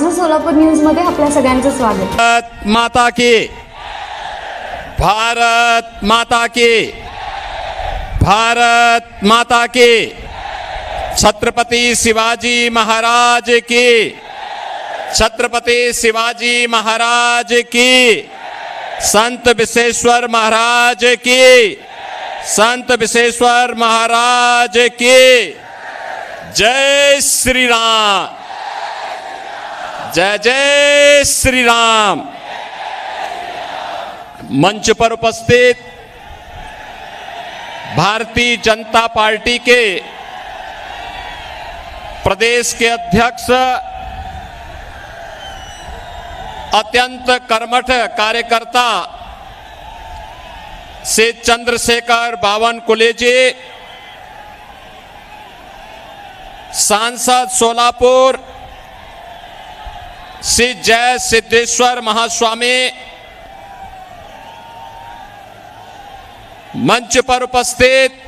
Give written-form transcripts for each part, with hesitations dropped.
माझं सोलापूर न्यूज मध्ये आपल्या सगळ्यांचं स्वागत। भारत माता की, भारत माता की, भारत माता की, छत्रपति शिवाजी महाराज की, छत्रपति शिवाजी महाराज की, संत विश्वेश्वर महाराज की, संत विश्वेश्वर महाराज की। जय श्री राम, जय जय श्री राम। मंच पर उपस्थित भारतीय जनता पार्टी के प्रदेश के अध्यक्ष, अत्यंत कर्मठ कार्यकर्ता श्री चंद्रशेखर बावनकुले जी, सांसद सोलापुर श्री जय सिद्धेश्वर महास्वामी, मंच पर उपस्थित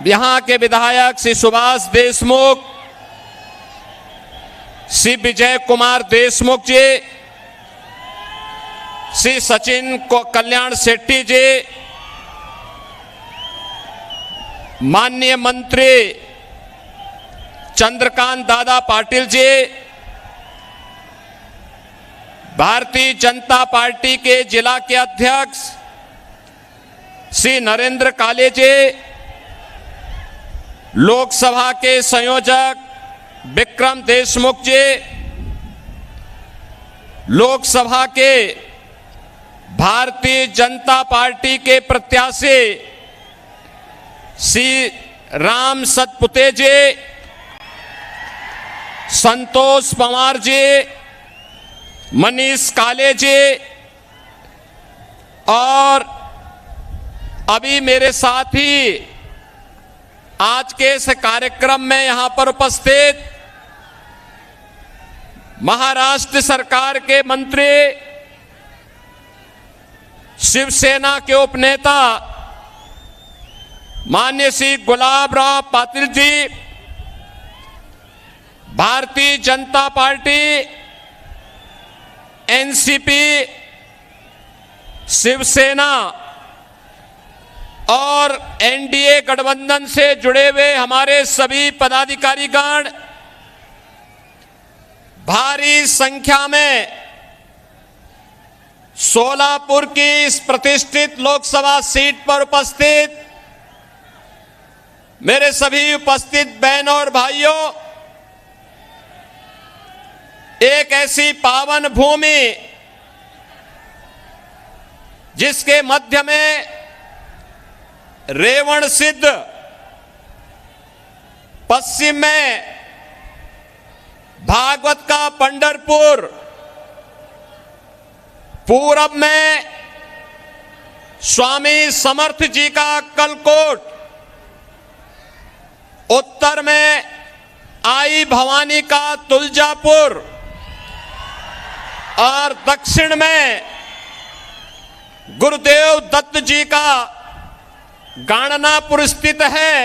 यहां के विधायक श्री सुभाष देशमुख, श्री विजय कुमार देशमुख जी, श्री सचिन को कल्याण शेट्टी जी, माननीय मंत्री चंद्रकांत दादा पाटिल जी, भारतीय जनता पार्टी के जिला के अध्यक्ष श्री नरेंद्र काले जी, लोकसभा के संयोजक विक्रम देशमुख जी, लोकसभा के भारतीय जनता पार्टी के प्रत्याशी श्री राम सतपुते जी, संतोष पवार जी, मनीष काले जी, और अभी मेरे साथ ही आज के इस कार्यक्रम में यहां पर उपस्थित महाराष्ट्र सरकार के मंत्री, शिवसेना के उपनेता माननीय श्री गुलाबराव पाटिल जी, भारतीय जनता पार्टी, एनसीपी, शिवसेना और एनडीए गठबंधन से जुड़े हुए हमारे सभी पदाधिकारीगण, भारी संख्या में सोलापुर की इस प्रतिष्ठित लोकसभा सीट पर उपस्थित मेरे सभी उपस्थित बहनों और भाइयों, एक ऐसी पावन भूमि जिसके मध्य में रेवण सिद्ध, पश्चिम में भागवत का पंढरपुर, पूरब में स्वामी समर्थ जी का अक्कलकोट, उत्तर में आई भवानी का तुलजापुर और दक्षिण में गुरुदेव दत्त जी का गाणनापुर स्थित है।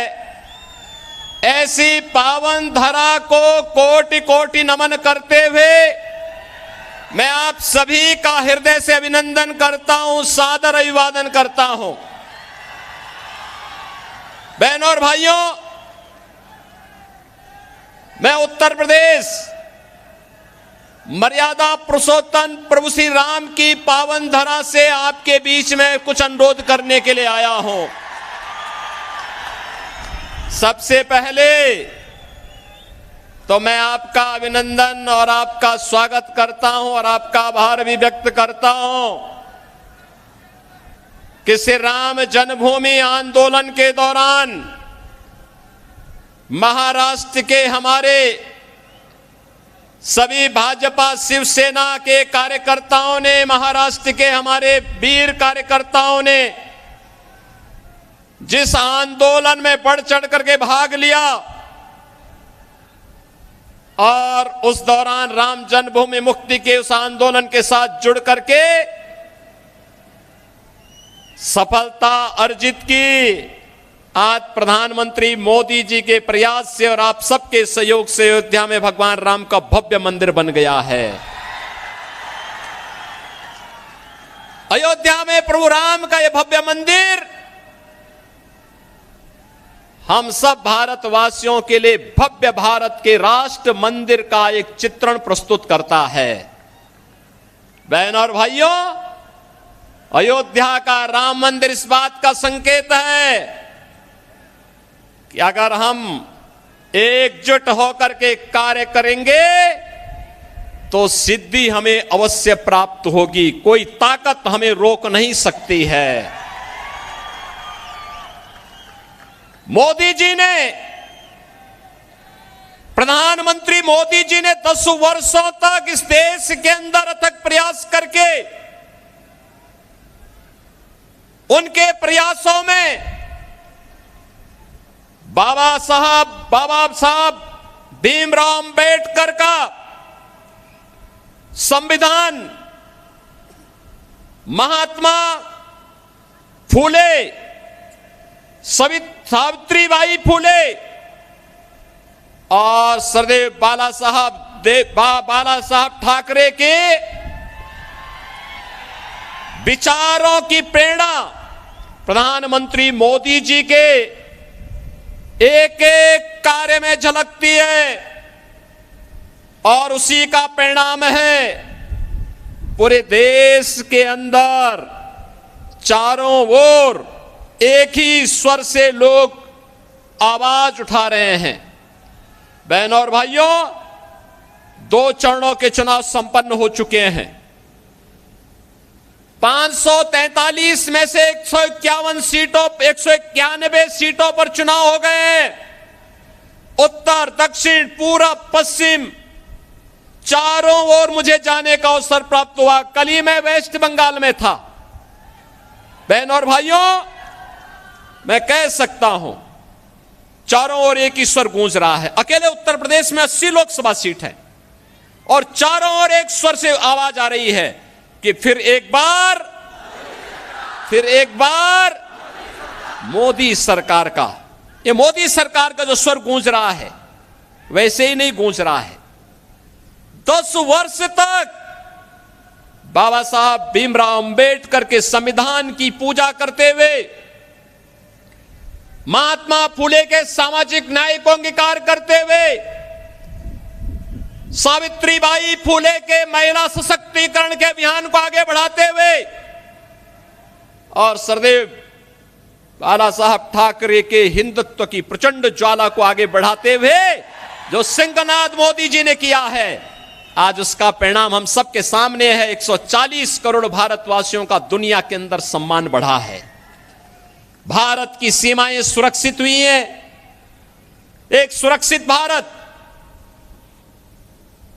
ऐसी पावन धरा को कोटि कोटि नमन करते हुए मैं आप सभी का हृदय से अभिनंदन करता हूं, सादर अभिवादन करता हूं। बहनों और भाइयों, मैं उत्तर प्रदेश मर्यादा पुरुषोत्तम प्रभु श्री राम की पावन धरा से आपके बीच में कुछ अनुरोध करने के लिए आया हूं। सबसे पहले तो मैं आपका अभिनंदन और आपका स्वागत करता हूं और आपका आभार भी व्यक्त करता हूं कि श्री राम जन्मभूमि आंदोलन के दौरान महाराष्ट्र के हमारे सभी भाजपा शिवसेना के कार्यकर्ताओं ने, महाराष्ट्र के हमारे वीर कार्यकर्ताओं ने जिस आंदोलन में बढ़ चढ़ करके भाग लिया और उस दौरान राम जन्मभूमि मुक्ति के उस आंदोलन के साथ जुड़ करके सफलता अर्जित की, आज प्रधानमंत्री मोदी जी के प्रयास से और आप सबके सहयोग से अयोध्या में भगवान राम का भव्य मंदिर बन गया है। अयोध्या में प्रभु राम का यह भव्य मंदिर हम सब भारतवासियों के लिए भव्य भारत के राष्ट्र मंदिर का एक चित्रण प्रस्तुत करता है। बहन और भाइयों, अयोध्या का राम मंदिर इस बात का संकेत है कि अगर हम एकजुट होकर के कार्य करेंगे तो सिद्धि हमें अवश्य प्राप्त होगी। कोई ताकत हमें रोक नहीं सकती है। मोदी जी ने, प्रधानमंत्री मोदी जी ने 10 वर्षों तक इस देश के अंदर अथक प्रयास करके उनके प्रयासों में बाबा साहब भीमराव अंबेडकर का संविधान, महात्मा फूले, सावित्रीबाई फूले और सरदेव बाला साहब ठाकरे के विचारों की प्रेरणा प्रधानमंत्री मोदी जी के एक एक कार्य में झलकती है और उसी का परिणाम है पूरे देश के अंदर चारों ओर एक ही स्वर से लोग आवाज उठा रहे हैं। बहनों और भाइयों, 2 चरणों के चुनाव संपन्न हो चुके हैं। 543 में से 191 सीटों पर चुनाव हो गए। उत्तर, दक्षिण, पूरब, पश्चिम चारों ओर मुझे जाने का अवसर प्राप्त हुआ। कल ही मैं वेस्ट बंगाल में था। बहनों और भाइयों, मैं कह सकता हूं चारों ओर एक ही स्वर गूंज रहा है। अकेले उत्तर प्रदेश में 80 लोकसभा सीट है और चारों ओर एक स्वर से आवाज आ रही है कि फिर एक बार मोदी सरकार का, ये मोदी सरकार का जो स्वर गूंज रहा है वैसे ही नहीं गूंज रहा है। 10 वर्ष तक बाबा साहब भीमराव अंबेडकर के संविधान की पूजा करते हुए, महात्मा फूले के सामाजिक न्याय को अंगीकार करते हुए, सावित्रीबाई फूले के महिला सशक्तिकरण के अभियान को आगे बढ़ाते हुए और सरदेव बाला साहब ठाकरे के हिंदुत्व की प्रचंड ज्वाला को आगे बढ़ाते हुए जो सिंहनाद मोदी जी ने किया है, आज उसका परिणाम हम सबके सामने है। 140 करोड़ भारतवासियों का दुनिया के अंदर सम्मान बढ़ा है। भारत की सीमाएं सुरक्षित हुई हैं। एक सुरक्षित भारत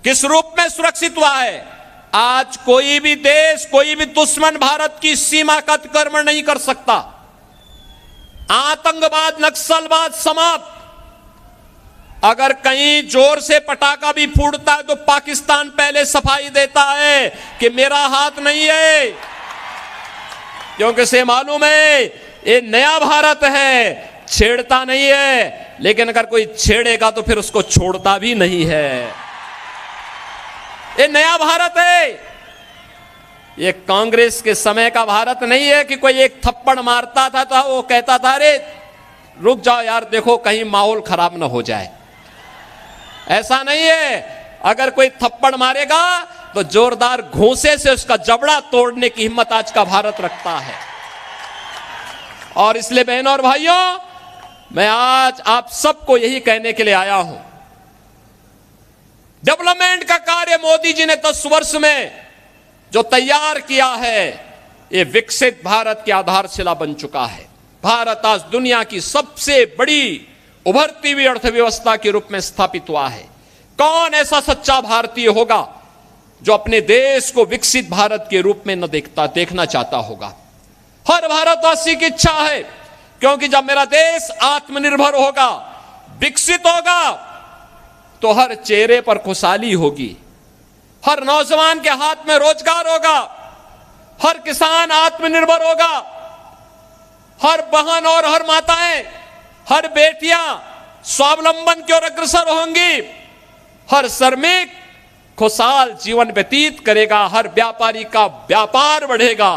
किस रूप में सुरक्षित हुआ है? आज कोई भी देश, कोई भी दुश्मन भारत की सीमा का अतिक्रमण नहीं कर सकता। आतंकवाद, नक्सलवाद समाप्त। अगर कहीं जोर से पटाखा भी फूटता है तो पाकिस्तान पहले सफाई देता है कि मेरा हाथ नहीं है, क्योंकि से मालूम है ये नया भारत है, छेड़ता नहीं है। लेकिन अगर कोई छेड़ेगा तो फिर उसको छोड़ता भी नहीं है। ये नया भारत है। ये कांग्रेस के समय का भारत नहीं है कि कोई एक थप्पड़ मारता था तो वो कहता था अरे रुक जाओ यार, देखो कहीं माहौल खराब ना हो जाए। ऐसा नहीं है। अगर कोई थप्पड़ मारेगा तो जोरदार घूंसे से उसका जबड़ा तोड़ने की हिम्मत आज का भारत रखता है। और इसलिए बहनों और भाइयों, मैं आज आप सबको यही कहने के लिए आया हूं, डेवलपमेंट का कार्य मोदी जी ने 10 वर्ष में जो तैयार किया है, ये विकसित भारत की आधारशिला बन चुका है। भारत आज दुनिया की सबसे बड़ी उभरती हुई अर्थव्यवस्था के रूप में स्थापित हुआ है। कौन ऐसा सच्चा भारतीय होगा जो अपने देश को विकसित भारत के रूप में न देखना चाहता होगा? हर भारतवासी की इच्छा है, क्योंकि जब मेरा देश आत्मनिर्भर होगा, विकसित होगा, तो हर चेहरे पर खुशहाली होगी, हर नौजवान के हाथ में रोजगार होगा, हर किसान आत्मनिर्भर होगा, हर बहन और हर माताएं हर बेटियां स्वावलंबन की ओर अग्रसर होंगी, हर श्रमिक खुशहाल जीवन व्यतीत करेगा, हर व्यापारी का व्यापार बढ़ेगा।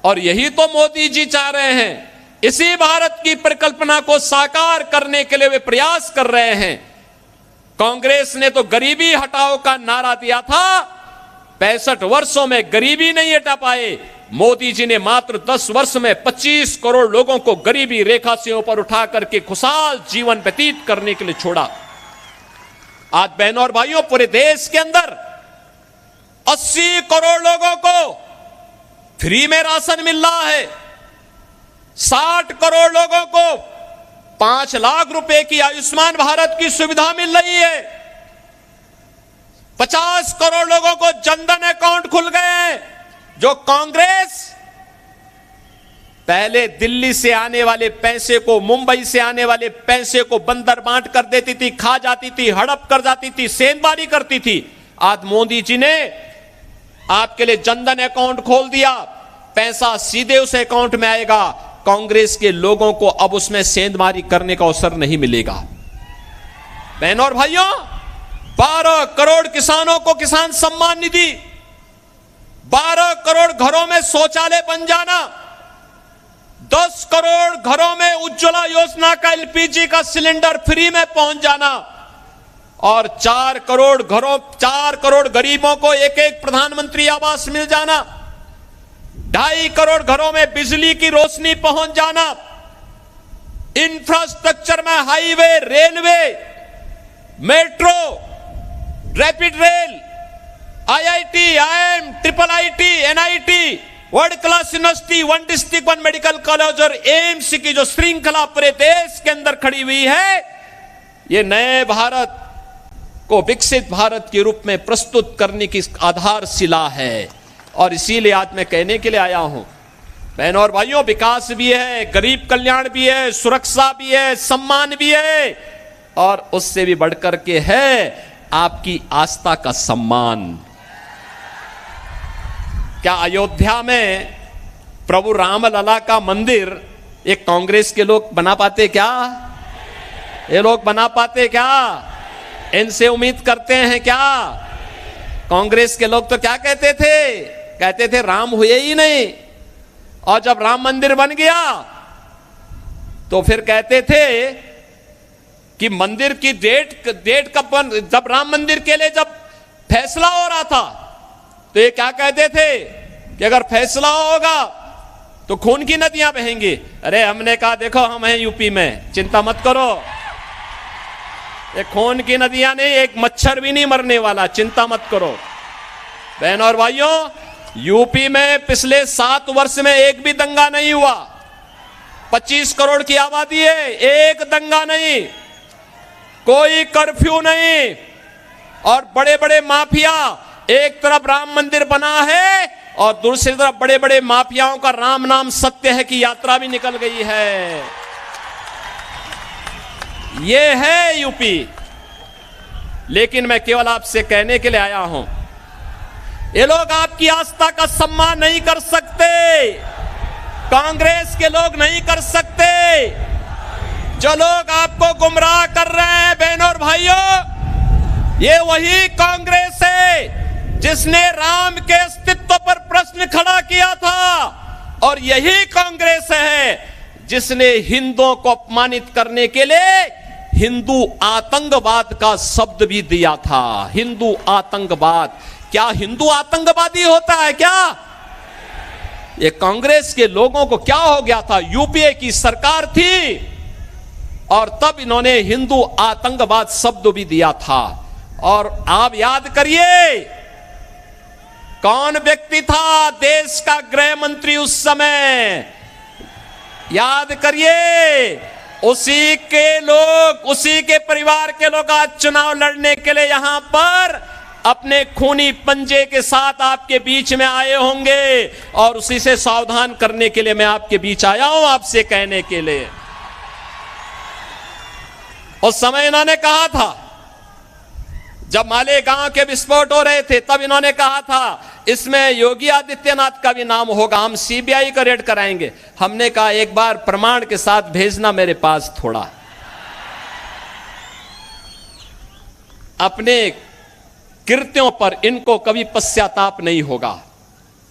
और यही तो मोदी जी चाह रहे हैं। इसी भारत की परिकल्पना को साकार करने के लिए वे प्रयास कर रहे हैं। कांग्रेस ने तो गरीबी हटाओ का नारा दिया था, 65 वर्षों में गरीबी नहीं हटा पाए। मोदी जी ने मात्र 10 वर्ष में 25 करोड़ लोगों को गरीबी रेखा से ऊपर उठा करके खुशहाल जीवन व्यतीत करने के लिए छोड़ा। आज बहनों और भाइयों, पूरे देश के अंदर 80 करोड़ लोगों को फ्री में राशन मिल रहा है। 60 करोड़ लोगों को 5 लाख रुपए की आयुष्मान भारत की सुविधा मिल रही है। 50 करोड़ लोगों को जनधन अकाउंट खुल गए हैं। जो कांग्रेस पहले दिल्ली से आने वाले पैसे को, मुंबई से आने वाले पैसे को बंदर बांट कर देती थी, खा जाती थी, हड़प कर जाती थी, सेंधमारी करती थी, आज मोदी जी ने आपके लिए जनधन अकाउंट खोल दिया। पैसा सीधे उस अकाउंट में आएगा। कांग्रेस के लोगों को अब उसमें सेंधमारी करने का अवसर नहीं मिलेगा। बहनों और भाइयों, 12 करोड़ किसानों को किसान सम्मान निधि, 12 करोड़ घरों में शौचालय बन जाना, 10 करोड़ घरों में उज्ज्वला योजना का एलपीजी का सिलेंडर फ्री में पहुंच जाना और 4 करोड़ गरीबों को एक प्रधानमंत्री आवास मिल जाना, 2.5 करोड़ घरों में बिजली की रोशनी पहुंच जाना, इंफ्रास्ट्रक्चर में highway, railway, metro, rapid rail, IIT, IIM, triple IT, NIT, world class university, 1 district 1 medical college और एम्स की जो श्रृंखला पूरे देश के अंदर खड़ी हुई है, ये नए भारत को विकसित भारत के रूप में प्रस्तुत करने की आधारशिला है। और इसीलिए आज मैं कहने के लिए आया हूं, बहनों और भाइयों, विकास भी है, गरीब कल्याण भी है, सुरक्षा भी है, सम्मान भी है, और उससे भी बढ़कर के है आपकी आस्था का सम्मान। क्या अयोध्या में प्रभु रामलला का मंदिर ये कांग्रेस के लोग बना पाते क्या? ये लोग बना पाते क्या? इनसे उम्मीद करते हैं क्या? कांग्रेस के लोग तो क्या कहते थे राम हुए ही नहीं, और जब राम मंदिर बन गया तो फिर कहते थे कि मंदिर की डेट कब बन, जब राम मंदिर के लिए जब फैसला हो रहा था तो ये क्या कहते थे कि अगर फैसला होगा तो खून की नदियां बहेंगी। अरे हमने कहा देखो हम हैं यूपी में, चिंता मत करो, ये खून की नदियां नहीं, एक मच्छर भी नहीं मरने वाला, चिंता मत करो। बहनों और भाइयों, यूपी में पिछले 7 वर्ष में एक भी दंगा नहीं हुआ। 25 करोड़ की आबादी है, एक दंगा नहीं, कोई कर्फ्यू नहीं, और बड़े बड़े माफिया, एक तरफ राम मंदिर बना है और दूसरी तरफ बड़े बड़े माफियाओं का राम नाम सत्य है की यात्रा भी निकल गई है। ये है यूपी। लेकिन मैं केवल आपसे कहने के लिए आया हूं, ये लोग आपकी आस्था का सम्मान नहीं कर सकते, कांग्रेस के लोग नहीं कर सकते। जो लोग आपको गुमराह कर रहे हैं बहनों और भाइयों, ये वही कांग्रेस है जिसने राम के अस्तित्व पर प्रश्न खड़ा किया था, और यही कांग्रेस है जिसने हिंदुओं को अपमानित करने के लिए हिंदू आतंकवाद का शब्द भी दिया था। हिंदू आतंकवाद, क्या हिंदू आतंकवादी होता है क्या? ये कांग्रेस के लोगों को क्या हो गया था? यूपीए की सरकार थी और तब इन्होंने हिंदू आतंकवाद शब्द भी दिया था। और आप याद करिए कौन व्यक्ति था देश का गृह मंत्री उस समय, याद करिए। उसी के परिवार के लोग आज चुनाव लड़ने के लिए यहां पर अपने खूनी पंजे के साथ आपके बीच में आए होंगे, और उसी से सावधान करने के लिए मैं आपके बीच आया हूं, आपसे कहने के लिए। उस समय इन्होंने कहा था, जब मालेगांव के विस्फोट हो रहे थे, तब इन्होंने कहा था इसमें योगी आदित्यनाथ का भी नाम होगा, हम सीबीआई का रेड कराएंगे। हमने कहा एक बार प्रमाण के साथ भेजना मेरे पास थोड़ा। अपने कृत्यों पर इनको कभी पश्चाताप नहीं होगा।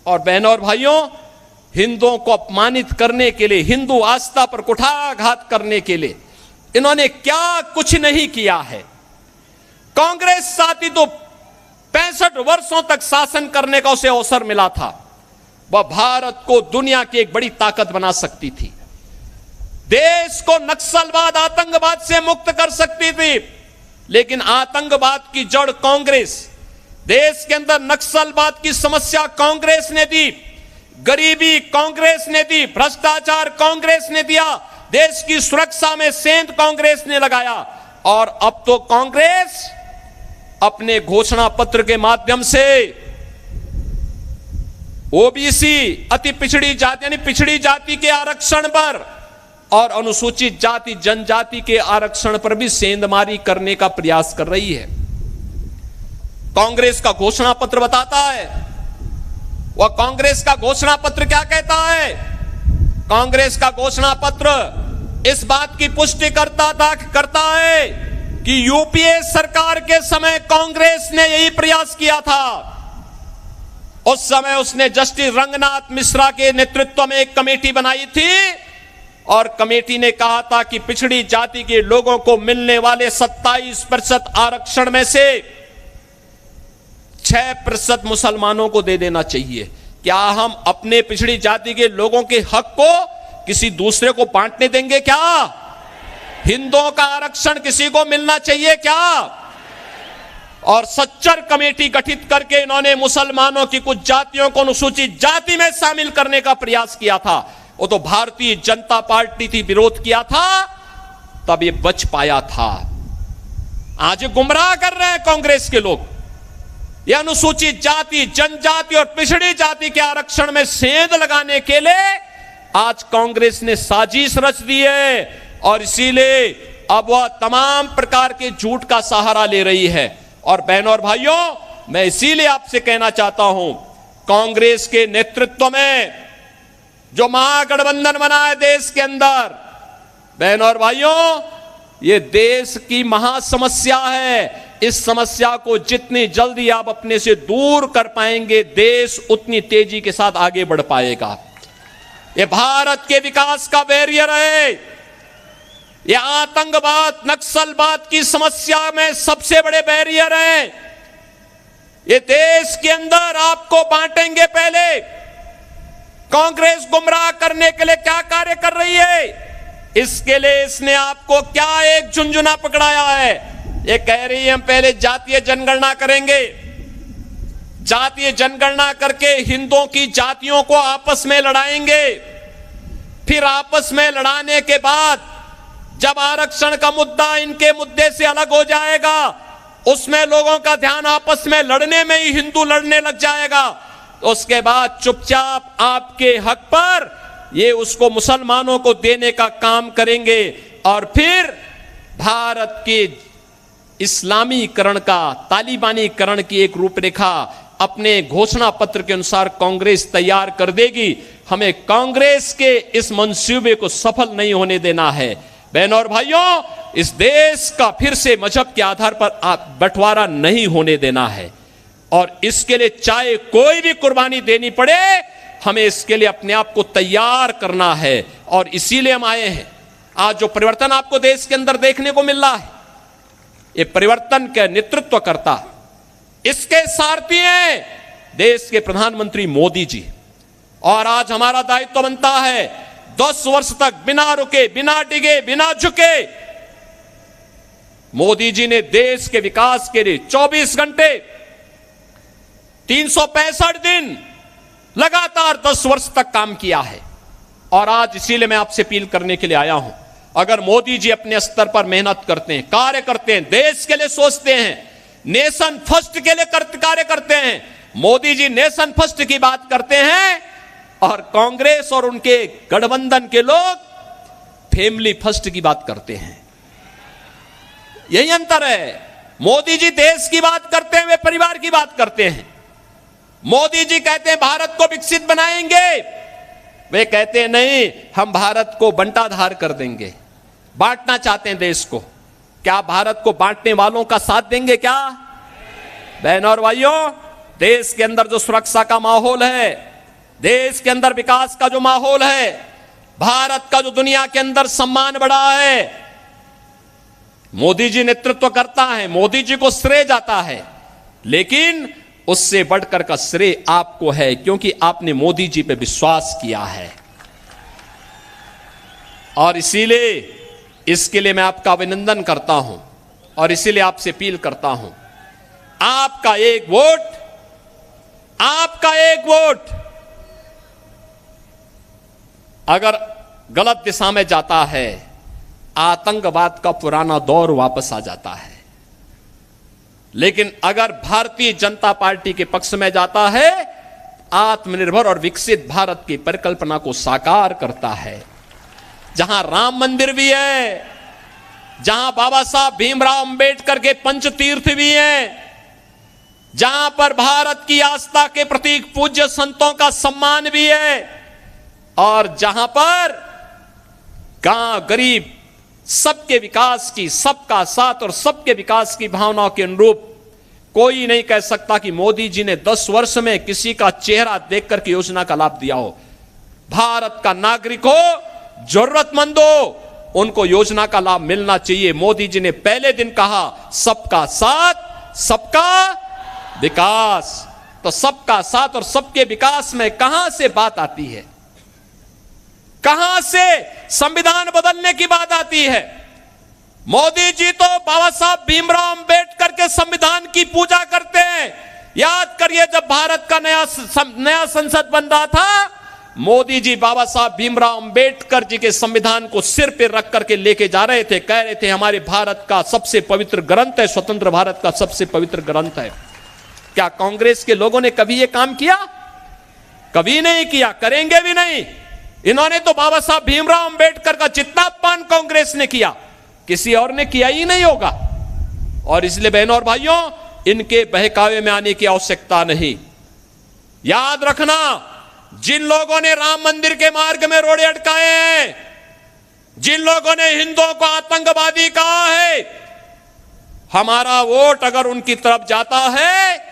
और बहनों और भाइयों, हिंदुओं को अपमानित करने के लिए, हिंदू आस्था पर कुठाराघात करने के लिए इन्होंने क्या कुछ नहीं किया है। कांग्रेस साथी तो 65 वर्षों तक शासन करने का उसे अवसर मिला था। वह भारत को दुनिया की एक बड़ी ताकत बना सकती थी, देश को नक्सलवाद, आतंकवाद से मुक्त कर सकती थी। लेकिन आतंकवाद की जड़ कांग्रेस, देश के अंदर नक्सलवाद की समस्या कांग्रेस ने दी, गरीबी कांग्रेस ने दी, भ्रष्टाचार कांग्रेस ने दिया, देश की सुरक्षा में सेंध कांग्रेस ने लगाया। और अब तो कांग्रेस अपने घोषणा पत्र के माध्यम से ओबीसी, अति पिछड़ी जाति यानी पिछड़ी जाति के आरक्षण पर और अनुसूचित जाति जनजाति के आरक्षण पर भी सेंधमारी करने का प्रयास कर रही है। कांग्रेस का घोषणा पत्र बताता है, वह कांग्रेस का घोषणा पत्र क्या कहता है? कांग्रेस का घोषणा पत्र इस बात की पुष्टि करता है कि यूपीए सरकार के समय कांग्रेस ने यही प्रयास किया था। उस समय उसने जस्टिस रंगनाथ मिश्रा के नेतृत्व में एक कमेटी बनाई थी और कमेटी ने कहा था कि पिछड़ी जाति के लोगों को मिलने वाले 27% आरक्षण में से 6% मुसलमानों को दे देना चाहिए। क्या हम अपने पिछड़ी जाति के लोगों के हक को किसी दूसरे को बांटने देंगे क्या? हिंदुओं का आरक्षण किसी को मिलना चाहिए क्या? और सच्चर कमेटी गठित करके इन्होंने मुसलमानों की कुछ जातियों को अनुसूचित जाति में शामिल करने का प्रयास किया था। वो तो भारतीय जनता पार्टी थी, विरोध किया था, तब ये बच पाया था। आज गुमराह कर रहे हैं कांग्रेस के लोग। ये अनुसूचित जाति, जनजाति और पिछड़ी जाति के आरक्षण में सेंध लगाने के लिए आज कांग्रेस ने साजिश रच दी है और इसीलिए अब वह तमाम प्रकार के झूठ का सहारा ले रही है। और बहनों और भाइयों, मैं इसीलिए आपसे कहना चाहता हूं, कांग्रेस के नेतृत्व में जो महागठबंधन बना है देश के अंदर, बहनों और भाइयों, ये देश की महासमस्या है। इस समस्या को जितनी जल्दी आप अपने से दूर कर पाएंगे, देश उतनी तेजी के साथ आगे बढ़ पाएगा। ये भारत के विकास का बैरियर है। ये आतंकवाद, नक्सलवाद की समस्या में सबसे बड़े बैरियर है। ये देश के अंदर आपको बांटेंगे। पहले कांग्रेस गुमराह करने के लिए क्या कार्य कर रही है, इसके लिए इसने आपको क्या एक झुंझुना पकड़ाया है। ये कह रही है हम पहले जातीय जनगणना करेंगे, जातीय जनगणना करके हिंदुओं की जातियों को आपस में लड़ाएंगे, फिर आपस में लड़ाने के बाद जब आरक्षण का मुद्दा इनके मुद्दे से अलग हो जाएगा, उसमें लोगों का ध्यान आपस में लड़ने में ही हिंदू लड़ने लग जाएगा, तो उसके बाद चुपचाप आपके हक पर ये उसको मुसलमानों को देने का काम करेंगे और फिर भारत के इस्लामीकरण का, तालिबानीकरण की एक रूपरेखा अपने घोषणा पत्र के अनुसार कांग्रेस तैयार कर देगी। हमें कांग्रेस के इस मंसूबे को सफल नहीं होने देना है। बहनों और भाइयों, इस देश का फिर से मजहब के आधार पर बंटवारा नहीं होने देना है और इसके लिए चाहे कोई भी कुर्बानी देनी पड़े, हमें इसके लिए अपने आप को तैयार करना है और इसीलिए हम आए हैं। आज जो परिवर्तन आपको देश के अंदर देखने को मिल रहा है, ये परिवर्तन का नेतृत्व करता, इसके सारथी हैं देश के प्रधानमंत्री मोदी जी। और आज हमारा दायित्व बनता है 10 वर्ष तक बिना रुके, बिना डिगे, बिना झुके मोदी जी ने देश के विकास के लिए 24 घंटे 365 दिन लगातार 10 वर्ष तक काम किया है। और आज इसीलिए मैं आपसे अपील करने के लिए आया हूं, अगर मोदी जी अपने स्तर पर मेहनत करते हैं, कार्य करते हैं, देश के लिए सोचते हैं, नेशन फर्स्ट के लिए कार्य करते हैं, मोदी जी नेशन फर्स्ट की बात करते हैं और कांग्रेस और उनके गठबंधन के लोग फैमिली फर्स्ट की बात करते हैं। यही अंतर है। मोदी जी देश की बात करते हैं, वे परिवार की बात करते हैं। मोदी जी कहते हैं भारत को विकसित बनाएंगे, वे कहते हैं नहीं, हम भारत को बंटाधार कर देंगे, बांटना चाहते हैं देश को। क्या भारत को बांटने वालों का साथ देंगे क्या? बहनों और भाइयों, देश के अंदर जो सुरक्षा का माहौल है, देश के अंदर विकास का जो माहौल है, भारत का जो दुनिया के अंदर सम्मान बढ़ा है, मोदी जी नेतृत्व करता है, मोदी जी को श्रेय जाता है, लेकिन उससे बढ़कर का श्रेय आपको है, क्योंकि आपने मोदी जी पे विश्वास किया है। और इसीलिए इसके लिए मैं आपका अभिनंदन करता हूं और इसीलिए आपसे अपील करता हूं, आपका एक वोट, आपका एक वोट अगर गलत दिशा में जाता है, आतंकवाद का पुराना दौर वापस आ जाता है। लेकिन अगर भारतीय जनता पार्टी के पक्ष में जाता है, आत्मनिर्भर और विकसित भारत की परिकल्पना को साकार करता है, जहां राम मंदिर भी है, जहां बाबा साहब भीमराव अंबेडकर के पंचतीर्थ भी हैं, जहां पर भारत की आस्था के प्रतीक पूज्य संतों का सम्मान भी है, और जहां पर गांव गरीब सबके विकास की, सबका साथ और सबके विकास की भावनाओं के अनुरूप कोई नहीं कह सकता कि मोदी जी ने 10 वर्ष में किसी का चेहरा देखकर के योजना का लाभ दिया हो। भारत का नागरिक हो, जरूरतमंद हो, उनको योजना का लाभ मिलना चाहिए। मोदी जी ने पहले दिन कहा सबका साथ सबका विकास, तो सबका साथ और सबके विकास में कहां से बात आती है, कहां से संविधान बदलने की बात आती है? मोदी जी तो बाबा साहब भीमराव अंबेडकर के संविधान की पूजा करते हैं। याद करिए, जब भारत का नया संसद बन रहा था, मोदी जी बाबा साहब भीमराव अंबेडकर जी के संविधान को सिर पे रख करके लेके जा रहे थे, कह रहे थे हमारे भारत का सबसे पवित्र ग्रंथ है, स्वतंत्र भारत का सबसे पवित्र ग्रंथ है। क्या कांग्रेस के लोगों ने कभी यह काम किया? कभी नहीं किया, करेंगे भी नहीं। इन्होंने तो बाबा साहब भीमराव अंबेडकर का जितना अपमान कांग्रेस ने किया, किसी और ने किया ही नहीं होगा। और इसलिए बहनों और भाइयों, इनके बहकावे में आने की आवश्यकता नहीं। याद रखना, जिन लोगों ने राम मंदिर के मार्ग में रोड़े अटकाए हैं, जिन लोगों ने हिंदुओं को आतंकवादी कहा है, हमारा वोट अगर उनकी तरफ जाता है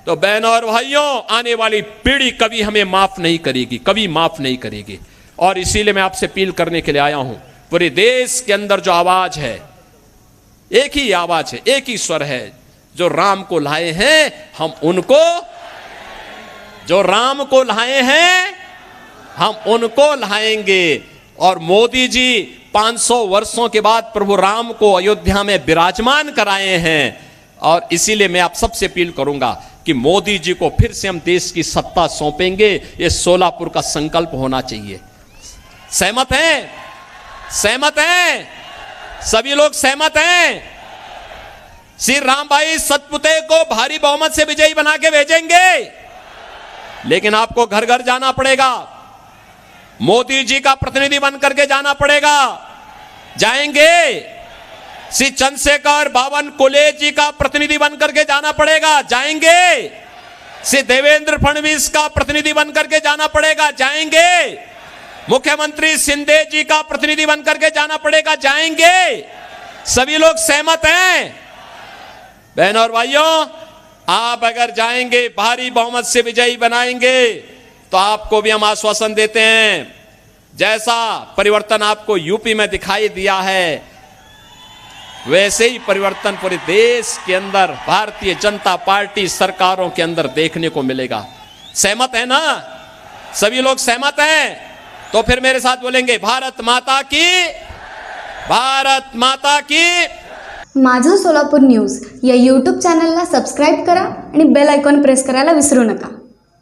तो बहनों और भाइयों, आने वाली पीढ़ी कभी हमें माफ नहीं करेगी, कभी माफ नहीं करेगी। और इसीलिए मैं आपसे अपील करने के लिए आया हूं, पूरे देश के अंदर जो आवाज है, एक ही आवाज है, एक ही स्वर है, जो राम को लाए हैं हम उनको, जो राम को लाए हैं हम उनको लाएंगे। और मोदी जी 500 वर्षों के बाद प्रभु राम को अयोध्या में विराजमान कराए हैं। और इसीलिए मैं आप सबसे अपील करूंगा कि मोदी जी को फिर से हम देश की सत्ता सौंपेंगे, ये सोलापुर का संकल्प होना चाहिए। सहमत हैं? सहमत हैं? सभी लोग सहमत हैं? श्री राम भाई सतपुते को भारी बहुमत से विजयी बना के भेजेंगे, लेकिन आपको घर घर जाना पड़ेगा, मोदी जी का प्रतिनिधि बनकर के जाना पड़ेगा। जाएंगे? श्री चंद्रशेखर बावन कुलेज जी का प्रतिनिधि बनकर के जाना पड़ेगा। जाएंगे? श्री देवेंद्र फडणवीस का प्रतिनिधि बनकर के जाना पड़ेगा। जाएंगे? मुख्यमंत्री शिंदे जी का प्रतिनिधि बनकर के जाना पड़ेगा। जाएंगे? सभी लोग सहमत हैं? बहनों और भाइयों, आप अगर जाएंगे, भारी बहुमत से विजयी बनाएंगे, तो आपको भी हम आश्वासन देते हैं, जैसा परिवर्तन आपको यूपी में दिखाई दिया है, वैसे ही परिवर्तन पूरे देश के अंदर भारतीय जनता पार्टी सरकारों के अंदर देखने को मिलेगा। सहमत है ना? सभी लोग सहमत हैं? तो फिर मेरे साथ बोलेंगे, भारत माता की, भारत माता की। माझं सोलापूर न्यूज या यूट्यूब चॅनलला सबस्क्राईब करा आणि बेल आयकॉन प्रेस करायला विसरू नका।